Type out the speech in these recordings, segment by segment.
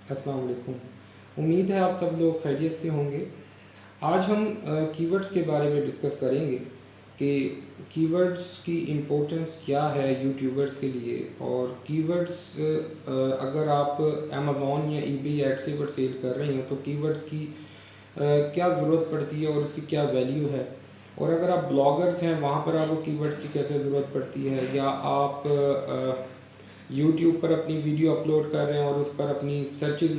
अस्सलाम वालेकुम। उम्मीद है आप सब लोग खैरियत से होंगे। आज हम कीवर्ड्स के बारे में डिस्कस करेंगे कि कीवर्ड्स की इम्पोर्टेंस क्या है यूट्यूबर्स के लिए, और कीवर्ड्स अगर आप अमेज़ॉन या ईबे या एडसे पर सेल कर रहे हैं तो कीवर्ड्स की क्या ज़रूरत पड़ती है और उसकी क्या वैल्यू है। और अगर आप ब्लॉगर्स हैं वहाँ पर आपको कीवर्ड्स की कैसे ज़रूरत पड़ती है, या आप यूट्यूब पर अपनी वीडियो अपलोड कर रहे हैं और उस पर अपनी सर्चेज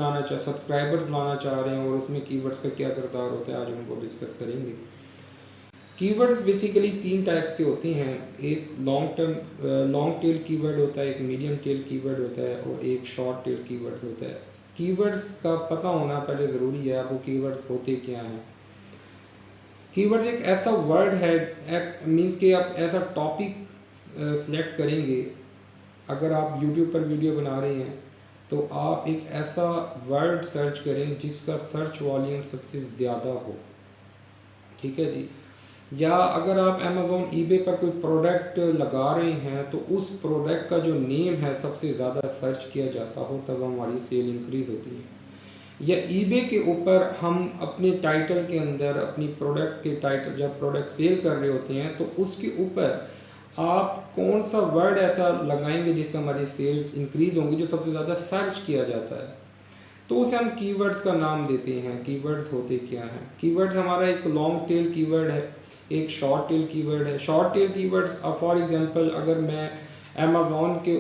सब्सक्राइबर्स लाना चाह रहे हैं और उसमें कीवर्ड्स का क्या किरदार होता है, आज हम उनको डिस्कस करेंगे। कीवर्ड्स बेसिकली तीन टाइप्स के होते हैं। एक लॉन्ग टेल कीवर्ड होता है, एक मीडियम टेल कीवर्ड होता है और एक शॉर्ट टेल कीवर्ड्स होता है। कीवर्ड्स का पता होना पहले ज़रूरी है, आपको कीवर्ड्स होते क्या हैं। कीवर्ड्स एक ऐसा वर्ड है, मीन्स कि आप ऐसा टॉपिक सेलेक्ट करेंगे। अगर आप YouTube पर वीडियो बना रहे हैं तो आप एक ऐसा वर्ड सर्च करें जिसका सर्च वॉल्यूम सबसे ज़्यादा हो, ठीक है जी। या अगर आप Amazon eBay पर कोई प्रोडक्ट लगा रहे हैं तो उस प्रोडक्ट का जो नेम है सबसे ज़्यादा सर्च किया जाता हो, तब हमारी सेल इंक्रीज़ होती है। या eBay के ऊपर हम अपने टाइटल के अंदर अपनी प्रोडक्ट के टाइटल, जब प्रोडक्ट सेल कर रहे होते हैं तो उसके ऊपर आप कौन सा वर्ड ऐसा लगाएंगे जिससे हमारी सेल्स इंक्रीज़ होंगी, जो सबसे ज़्यादा सर्च किया जाता है, तो उसे हम कीवर्ड्स का नाम देते हैं। कीवर्ड्स होते क्या हैं? कीवर्ड्स हमारा एक लॉन्ग टेल कीवर्ड है, एक शॉर्ट टेल कीवर्ड है। Short tail keywords for example अगर मैं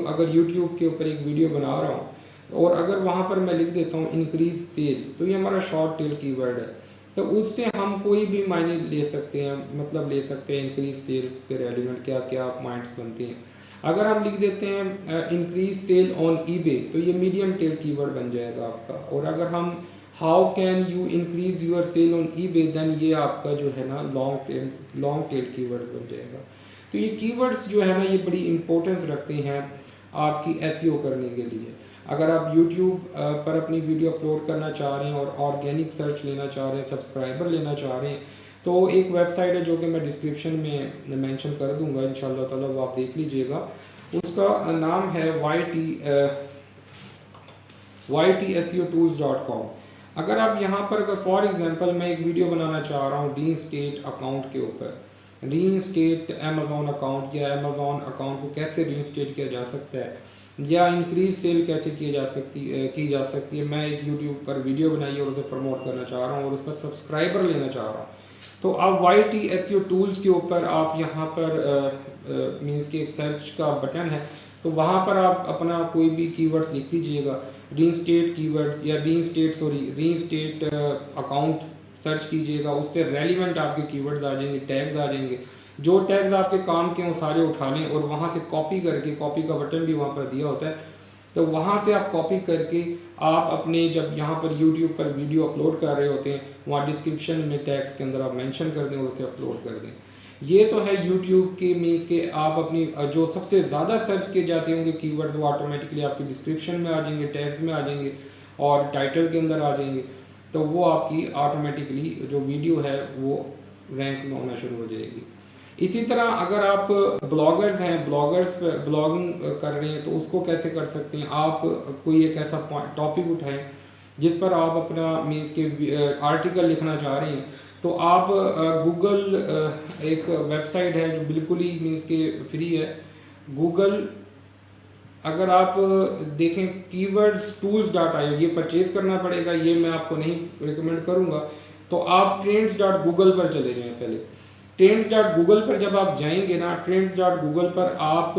अगर यूट्यूब के ऊपर एक वीडियो बना रहा हूँ और अगर वहाँ पर मैं लिख देता हूँ इंक्रीज सेल, तो ये हमारा शॉर्ट टेल कीवर्ड है। तो उससे हम कोई भी मायने ले सकते हैं, मतलब ले सकते हैं इंक्रीज सेल्स से रेलिवेंट क्या क्या माइंड्स बनते हैं। अगर हम लिख देते हैं इंक्रीज सेल ऑन ईबे, तो ये मीडियम टेल कीवर्ड बन जाएगा आपका। और अगर हम how can you increase your sale on eBay, then ये आपका जो है ना लॉन्ग टेल कीवर्ड्स बन जाएगा। तो ये कीवर्ड्स जो है ना ये बड़ी इंपॉर्टेंस रखते हैं आपकी एसईओ करने के लिए। अगर आप यूट्यूब पर अपनी वीडियो अपलोड करना चाह रहे हैं और ऑर्गेनिक सर्च लेना चाह रहे हैं, सब्सक्राइबर लेना चाह रहे हैं, तो एक वेबसाइट है जो कि मैं डिस्क्रिप्शन में मेंशन कर दूंगा इंशाल्लाह ताला, वो आप देख लीजिएगा। उसका नाम है ytseotools.com। अगर आप यहाँ पर अगर फॉर एग्जांपल मैं एक वीडियो बनाना चाह रहा हूँ रीन स्टेट अकाउंट के ऊपर, रीन स्टेट अमेज़ॉन अकाउंट या अमेज़ॉन अकाउंट को कैसे रीन स्टेट किया जा सकता है, या इंक्रीज सेल कैसे की जा सकती है। मैं एक यूट्यूब पर वीडियो बनाई और उसे प्रमोट करना चाह रहा हूँ और उस पर सब्सक्राइबर लेना चाह रहा हूँ, तो आप YT SEO टूल्स के ऊपर आप यहाँ पर मीन्स कि एक सर्च का बटन है, तो वहाँ पर आप अपना कोई भी कीवर्ड्स लिख दीजिएगा, रीन स्टेट कीवर्ड्स या रीन स्टेट अकाउंट सर्च कीजिएगा। उससे रेलिवेंट आपके कीवर्ड्स आ जाएंगे, टैग्स आ जाएंगे। जो टैग्स आपके काम के वो सारे उठा लें और वहाँ से कॉपी करके, कॉपी का बटन भी वहाँ पर दिया होता है, तो वहाँ से आप कॉपी करके आप अपने जब यहाँ पर यूट्यूब पर वीडियो अपलोड कर रहे होते हैं, वहाँ डिस्क्रिप्शन में टैग्स के अंदर आप मेंशन कर दें और उसे अपलोड कर दें। ये तो है यूट्यूब के मीन्स के आप अपनी जो सबसे ज़्यादा सर्च किए जाते होंगे कीवर्ड्स, वो ऑटोमेटिकली आपकी डिस्क्रिप्शन में आ जाएंगे, टैग्स में आ जाएंगे और टाइटल के अंदर आ जाएंगे। तो वो आपकी ऑटोमेटिकली जो वीडियो है वो रैंक में होना शुरू हो जाएगी। इसी तरह अगर आप ब्लॉगर्स हैं, ब्लॉगिंग कर रहे हैं, तो उसको कैसे कर सकते हैं। आप कोई एक ऐसा टॉपिक उठाएं जिस पर आप अपना मीन्स के आर्टिकल लिखना चाह रहे हैं, तो आप गूगल एक वेबसाइट है जो बिल्कुल ही मीन्स के फ्री है, गूगल अगर आप देखें keywords-tools.io, ये परचेज करना पड़ेगा, ये मैं आपको नहीं रिकमेंड करूँगा। तो आप trends.google पर चले जाएं। पहले trends.google पर जब आप जाएंगे ना, trends.google पर आप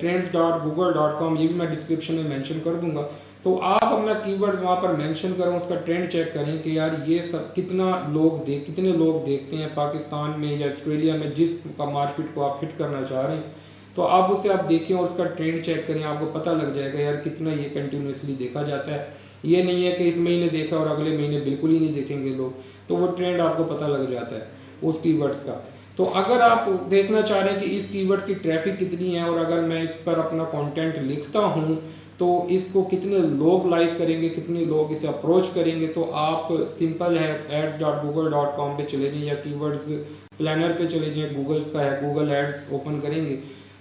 trends.google.com, ये भी मैं डिस्क्रिप्शन में मेंशन कर दूंगा। तो आप अपना कीवर्ड्स वहाँ पर मेंशन करें, उसका ट्रेंड चेक करें कि यार ये सब कितने लोग देखते हैं पाकिस्तान में या ऑस्ट्रेलिया में, जिस का मार्केट को आप हिट करना चाह रहे हैं। तो आप उसे आप देखें और उसका ट्रेंड चेक करें, आपको पता लग जाएगा यार कितना ये कंटिन्यूसली देखा जाता है। ये नहीं है कि इस महीने देखा और अगले महीने बिल्कुल ही नहीं देखेंगे लोग, तो वो ट्रेंड आपको पता लग जाता है उस कीवर्ड्स का। तो अगर आप देखना चाह रहे हैं कि इस कीवर्ड्स की ट्रैफिक कितनी है और अगर मैं इस पर अपना कंटेंट लिखता हूं तो इसको कितने लोग लाइक करेंगे, कितने लोग इसे अप्रोच करेंगे, तो आप सिंपल है ads.google.com पे चले जाएं या कीवर्ड्स प्लानर पे चले जाएं, गूगल्स का है, गूगल एड्स ओपन करेंगे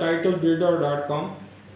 title-builder.com.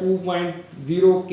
2.0K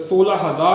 16000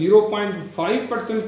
0.5%